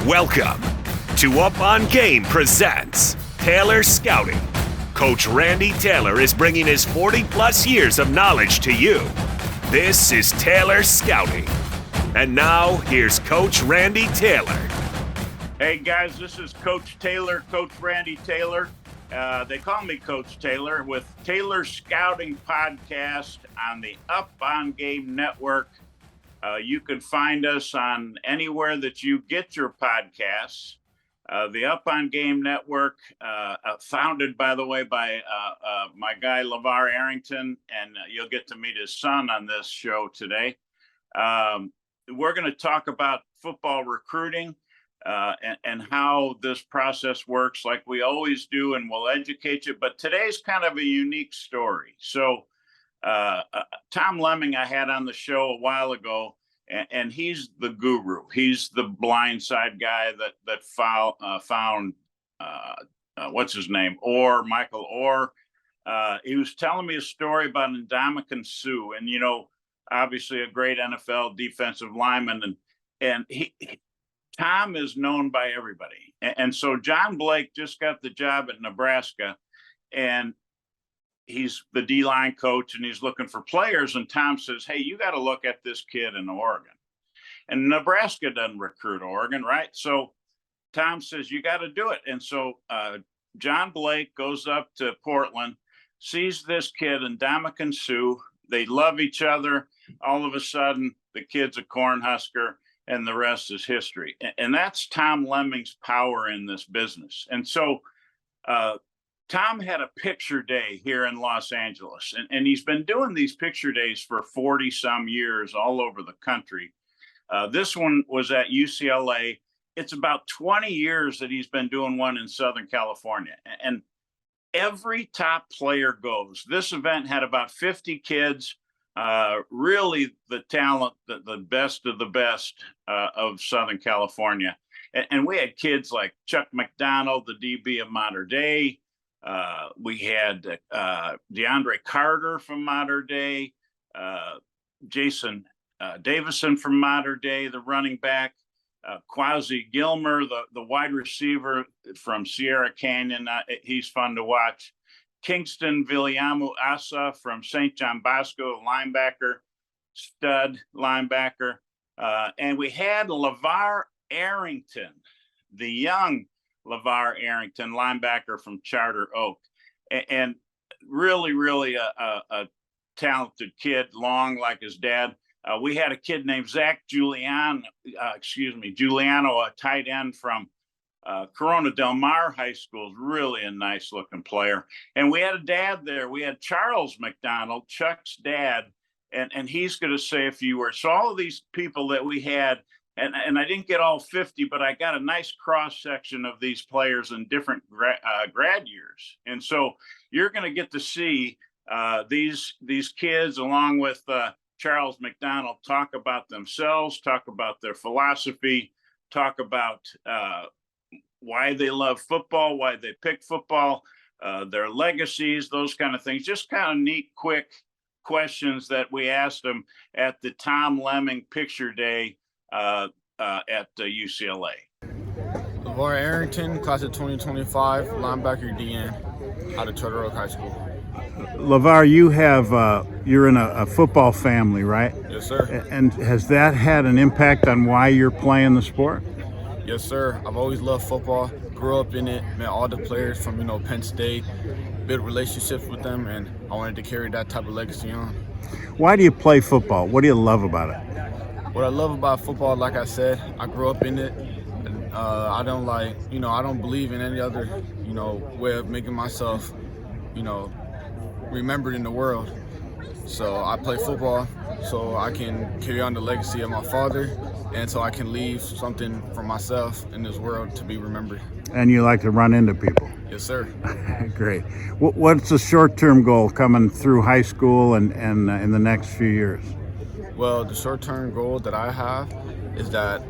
Welcome to Up on Game presents Taylor Scouting. Coach Randy Taylor is bringing his 40-plus years of knowledge to you. This is Taylor Scouting. And now, here's Coach Randy Taylor. Hey guys, this is Coach Taylor, Coach Randy Taylor. They call me Coach Taylor with Taylor Scouting Podcast on the Up on Game Network. You can find us on anywhere that you get your podcasts. The Up on Game Network, founded, by the way, by my guy LaVar Arrington, and you'll get to meet his son on this show today. We're going to talk about football recruiting and how this process works like we always do, and we'll educate you. But today's kind of a unique story. So Tom Lemming I had on the show a while ago, and he's the guru. He's the blindside guy that found what's his name? Michael Orr. He was telling me a story about Ndamukong Suh, and obviously a great NFL defensive lineman, and Tom is known by everybody. And so John Blake just got the job at Nebraska, and he's the D-line coach, and he's looking for players. And Tom says, hey, you got to look at this kid in Oregon. And Nebraska doesn't recruit Oregon, right? So Tom says, you got to do it. And so John Blake goes up to Portland, sees this kid, Ndamukong Suh. They love each other. All of a sudden, the kid's a Cornhusker, and the rest is history. And that's Tom Lemming's power in this business. And so Tom had a picture day here in Los Angeles, and he's been doing these picture days for 40-some years all over the country. This one was at UCLA. It's about 20 years that he's been doing one in Southern California. And every top player goes. This event had about 50 kids. Really the talent, the best of the best of Southern California. And we had kids like Chuck McDonald, the DB of Mater Dei. We had DeAndre Carter from Mater Dei, Jason Davison from Mater Dei, the running back, Kwazi Gilmer, the wide receiver from Sierra Canyon. He's fun to watch. Kyngston Viliamu-Asa from St. John Bosco, linebacker, stud linebacker. And we had LaVar Arrington, the young LaVar Arrington, linebacker from Charter Oak. And really, really a talented kid, long like his dad. We had a kid named Giuliano, a tight end from Corona Del Mar High School, is really a nice looking player. And we had a dad there. We had Charles McDonald, Chuck's dad, and he's going to say a few words. So all of these people that we had, and I didn't get all 50, but I got a nice cross section of these players in different grad years. And so you're going to get to see these kids along with Charles McDonald talk about themselves, talk about their philosophy, talk about why they love football, why they pick football, their legacies, those kind of things. Just kind of neat, quick questions that we asked them at the Tom Lemming Picture Day at UCLA. LaVar Arrington, class of 2025, linebacker DN, out of Charter Oak High School. LaVar, you're in a football family, right? Yes, sir. And has that had an impact on why you're playing the sport? Yes, sir. I've always loved football. Grew up in it. Met all the players from Penn State. Built relationships with them, and I wanted to carry that type of legacy on. Why do you play football? What do you love about it? What I love about football, like I said, I grew up in it. I don't I don't believe in any other way of making myself remembered in the world. So I play football so I can carry on the legacy of my father, and so I can leave something for myself in this world to be remembered. And you like to run into people? Yes, sir. Great. What's the short-term goal coming through high school and in the next few years? Well, the short-term goal that I have is that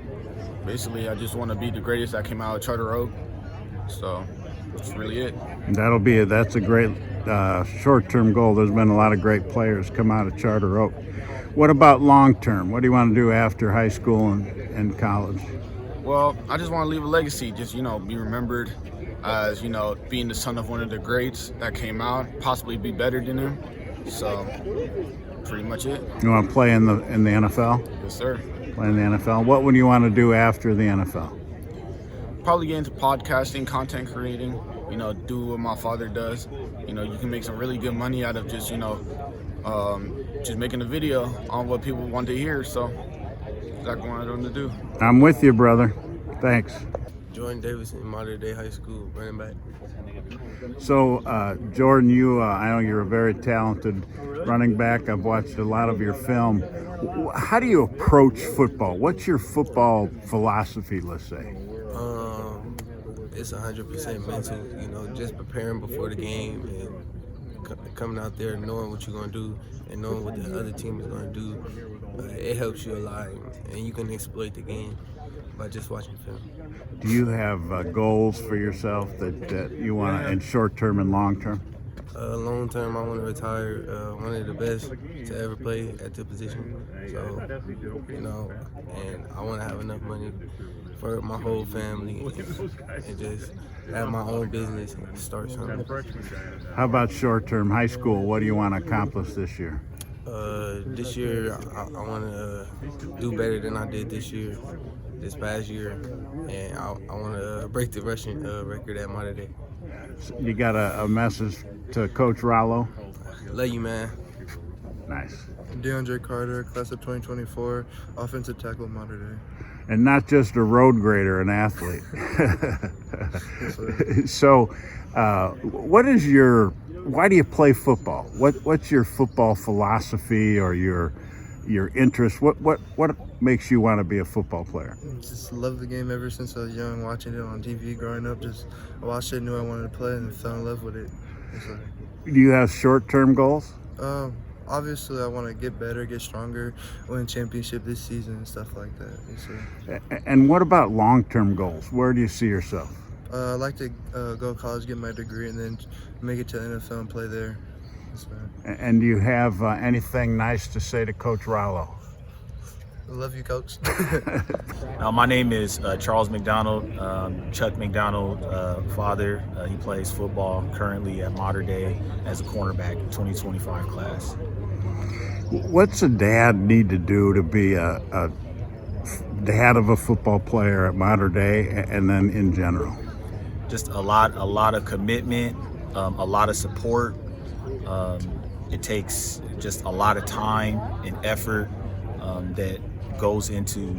basically I just want to be the greatest that came out of Charter Oak. So that's really it. That's a great short-term goal. There's been a lot of great players come out of Charter Oak. What about long-term? What do you want to do after high school and college? Well, I just want to leave a legacy, just, be remembered as, being the son of one of the greats that came out, possibly be better than him. So, pretty much it. You want to play in the NFL? Yes, sir. Play in the NFL. What would you want to do after the NFL? Probably get into podcasting, content creating, do what my father does. You can make some really good money out of just, just making a video on what people want to hear. So, exactly what I want to do. I'm with you, brother. Thanks. Jordan Davidson, modern day high school running back. So, Jordan, I know you're a very talented running back. I've watched a lot of your film. How do you approach football? What's your football philosophy, let's say? It's 100% mental, just preparing before the game and coming out there knowing what you're going to do and knowing what the other team is going to do. It helps you a lot, and you can exploit the game by just watching film. Do you have goals for yourself that you want in short term and long term? Long term, I want to retire one of the best to ever play at the position. So, and I want to have enough money for my whole family and just have my own business and start something. How about short term, high school? What do you want to accomplish this year? This year, I want to do better than I did this past year, and I want to break the rushing record at modern day. You got a message to Coach Rollo? Love you, man. Nice. DeAndre Carter, class of 2024, offensive tackle, modern day. And not just a road grader, an athlete. So, why do you play football? What's your football philosophy or your interest? What makes you want to be a football player? Just love the game ever since I was young, watching it on TV growing up. Just watched it, knew I wanted to play, and fell in love with it. Do you have short-term goals? Obviously, I want to get better, get stronger, win championship this season and stuff like that. And what about long-term goals? Where do you see yourself? I'd like to go to college, get my degree, and then make it to the NFL and play there. And do you have anything nice to say to Coach Rollo? I love you, Coach. My name is Charles McDonald, Chuck McDonald, father. He plays football currently at Mater Dei as a cornerback, 2025 class. What's a dad need to do to be a dad of a football player at Mater Dei and then in general? Just a lot of commitment, a lot of support. It takes just a lot of time and effort that goes into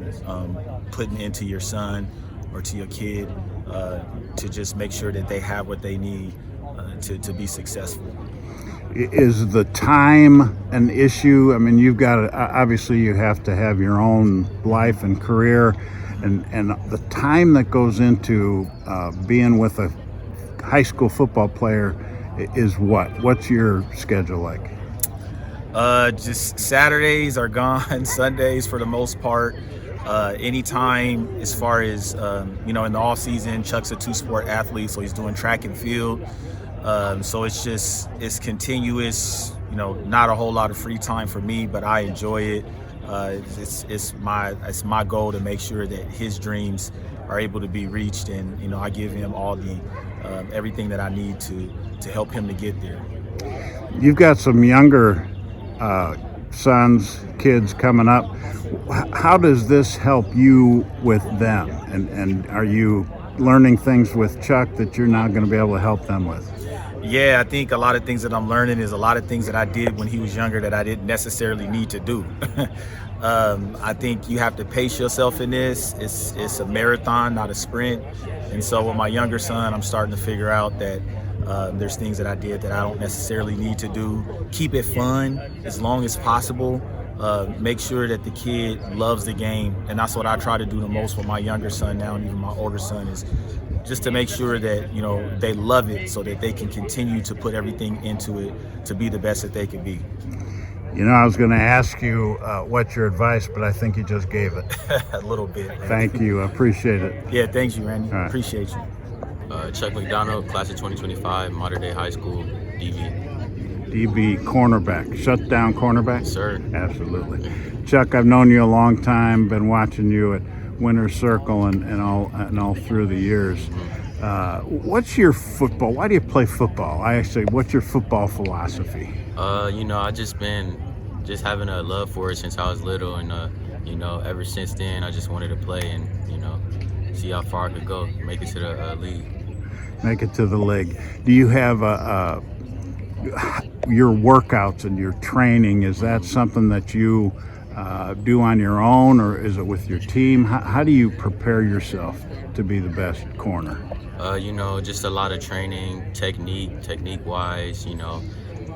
putting into your son or to your kid to just make sure that they have what they need to be successful. Is the time an issue? I mean, obviously you have to have your own life and career, and the time that goes into being with a high school football player is what? What's your schedule like? Just Saturdays are gone, Sundays for the most part. Anytime as far as, in the off season, Chuck's a two-sport athlete, so he's doing track and field. So it's continuous, not a whole lot of free time for me, but I enjoy it. It's my goal to make sure that his dreams are able to be reached, and, I give him all the, everything that I need to help him to get there. You've got some younger kids coming up. How does this help you with them? And are you learning things with Chuck that you're now going to be able to help them with? Yeah, I think a lot of things that I'm learning is a lot of things that I did when he was younger that I didn't necessarily need to do. I think you have to pace yourself in this. It's a marathon, not a sprint. And so with my younger son, I'm starting to figure out that there's things that I did that I don't necessarily need to do. Keep it fun as long as possible. Make sure that the kid loves the game. And that's what I try to do the most with my younger son now, and even my older son, is just to make sure that, they love it so that they can continue to put everything into it to be the best that they can be. I was going to ask you what's your advice, but I think you just gave it. A little bit. Randy. Thank you. I appreciate it. Yeah, thanks you, Randy. Right. Appreciate you. Chuck McDonald, class of 2025, Mater Dei High School, DB cornerback, shutdown cornerback? Sir. Absolutely. Chuck, I've known you a long time, been watching you at winner's circle and all through the years. What's your football? Why do you play football? I say, what's your football philosophy? I just been having a love for it since I was little, and ever since then I just wanted to play and see how far I could go, make it to the league. Make it to the league. Do you have your workouts and your training? Is that something that you do on your own, or is it with your team? How do you prepare yourself to be the best corner? Just a lot of training, technique-wise,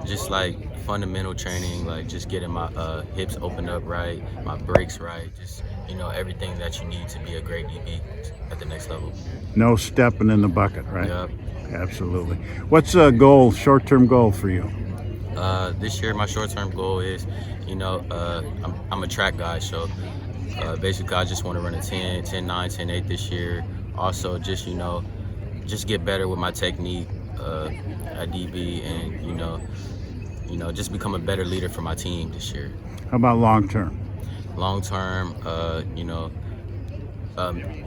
just like fundamental training, like just getting my hips opened up right, my breaks right, just, everything that you need to be a great DB at the next level. No stepping in the bucket, right? Yep. Absolutely. What's a goal, short-term goal for you? This year, my short-term goal is, I'm a track guy, so basically I just want to run a 10, 10-9, 10-8 this year. Also, just get better with my technique at DB, and just become a better leader for my team this year. How about long-term? Long-term,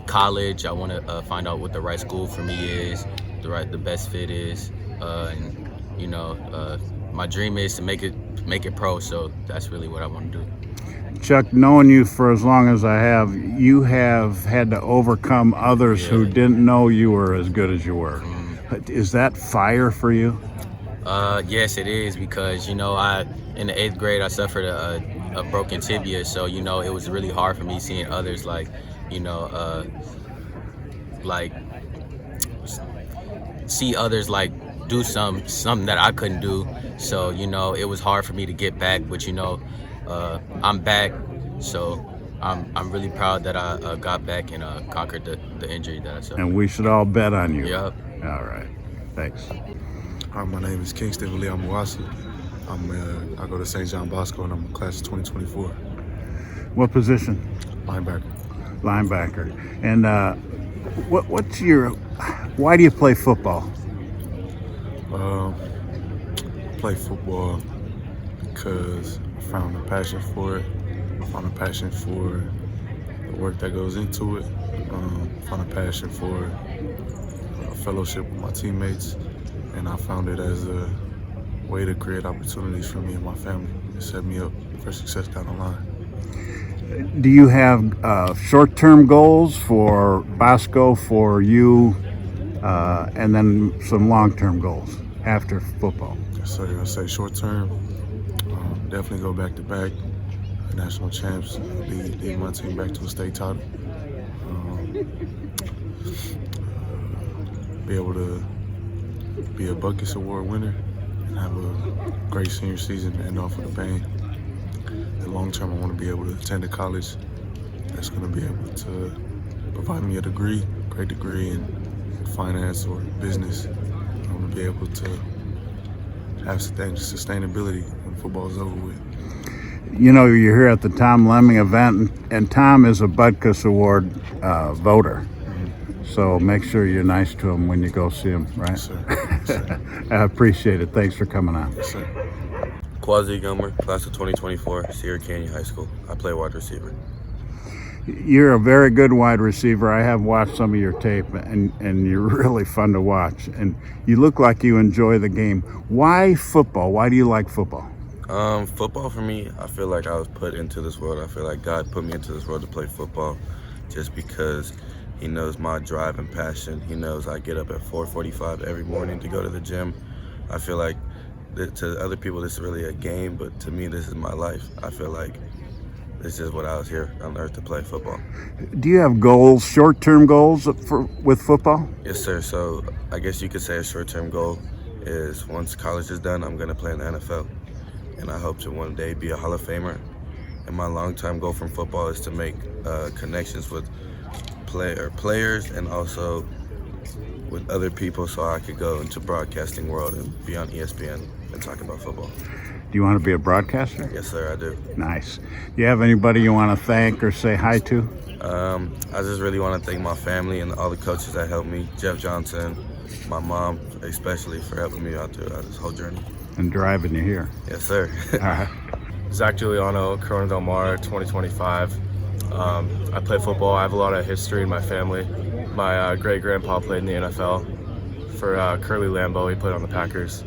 college. I want to find out what the right school for me is, the best fit is, and my dream is to make it pro. So that's really what I want to do. Chuck, knowing you for as long as I have, you have had to overcome others who didn't know you were as good as you were. Is that fire for you? Yes, it is, because in the 8th grade I suffered a broken tibia, so it was really hard for me seeing others see others do something that I couldn't do. So it was hard for me to get back, but I'm back, so I'm really proud that I got back and conquered the injury that I suffered. And we should all bet on you. Yep. All right. Thanks. Hi, my name is Kyngston, Viliamu-Asa. I go to St. John Bosco, and I'm in class of 2024. What position? Linebacker. And why do you play football? Play football because I found a passion for it. I found a passion for the work that goes into it. I found a passion for fellowship with my teammates, and I found it as a way to create opportunities for me and my family and set me up for success down the line. Do you have short-term goals for Bosco, for you, and then some long-term goals after football? So I say short-term, definitely go back-to-back national champs, lead my team back to a state title. Be able to be a Buckets Award winner and have a great senior season and end off with a bang. In long term, I want to be able to attend a college that's going to be able to provide me a degree, great degree in finance or business. I want to be able to have sustainability when football is over with. You're here at the Tom Lemming event, and Tom is a Butkus Award voter. So make sure you're nice to him when you go see him, right? Yes, sir. Yes, sir. I appreciate it. Thanks for coming on. Yes, sir. Kwazi, Gilmer, class of 2024, Sierra Canyon High School. I play wide receiver. You're a very good wide receiver. I have watched some of your tape, and you're really fun to watch. And you look like you enjoy the game. Why football? Why do you like football? Football for me, I feel like I was put into this world. I feel like God put me into this world to play football just because He knows my drive and passion. He knows I get up at 4:45 every morning to go to the gym. I feel like to other people this is really a game, but to me this is my life. I feel like this is what I was here on earth to play football. Do you have goals, short-term goals with football? Yes, sir. So I guess you could say a short-term goal is once college is done, I'm going to play in the NFL. And I hope to one day be a Hall of Famer. And my long-term goal from football is to make connections with players and also with other people so I could go into broadcasting world and be on ESPN and talk about football. Do you want to be a broadcaster? Yes, sir, I do. Nice. Do you have anybody you want to thank or say hi to? I just really want to thank my family and all the coaches that helped me. Jeff Johnson, my mom especially, for helping me out through this whole journey. And driving you here. Yes, sir. All right. Zach Giuliano, Corona Del Mar, 2025. I play football. I have a lot of history in my family. My great-grandpa played in the NFL for Curly Lambeau. He played on the Packers.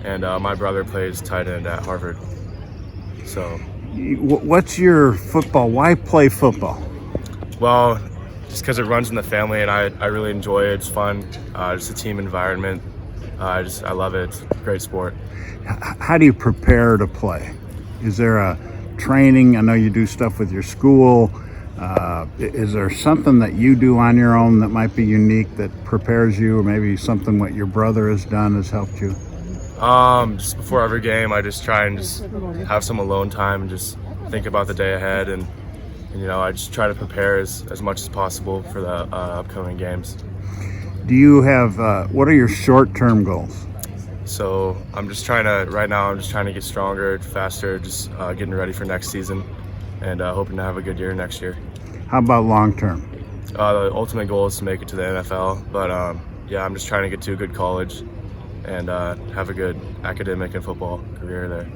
And my brother plays tight end at Harvard. So, what's your football? Why play football? well, just because it runs in the family, and I really enjoy it. It's fun. Just a team environment. I love it. It's a great sport. How do you prepare to play? Is there a training? I know you do stuff with your school. Is there something that you do on your own that might be unique that prepares you, or maybe something what your brother has done has helped you? Just before every game, I just try and just have some alone time and just think about the day ahead, and I just try to prepare as much as possible for the upcoming games. Do you have what are your short-term goals? So I'm just trying to get stronger, faster, just getting ready for next season, and hoping to have a good year next year. How about long-term? The ultimate goal is to make it to the NFL, but I'm just trying to get to a good college and have a good academic and football career there.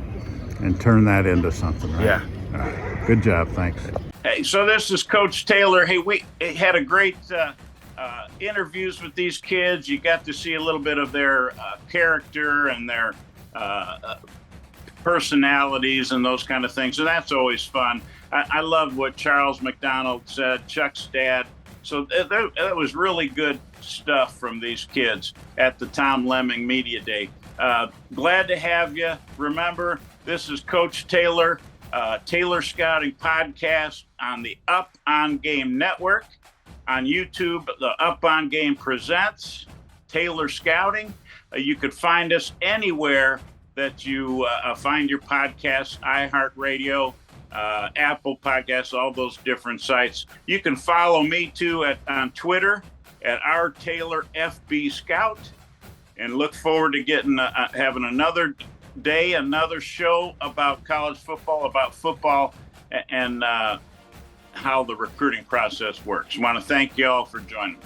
And turn that into something, right? Yeah. All right. Good job. Thanks. Hey, so this is Coach Taylor. Hey, we had a great interviews with these kids. You got to see a little bit of their character and their personalities and those kind of things. So that's always fun. I love what Charles McDonald said, Chuck's dad. So that was really good stuff from these kids at the Tom Lemming Media Day. Glad to have you. Remember, this is Coach Taylor, Taylor Scouting Podcast on the Up On Game Network. On YouTube, the Up On Game presents Taylor Scouting. You could find us anywhere that you find your podcasts, iHeartRadio, Apple Podcasts, all those different sites. You can follow me too on Twitter at rtaylorfbscout, and look forward to having another day, another show about college football, and how the recruiting process works. I want to thank you all for joining me.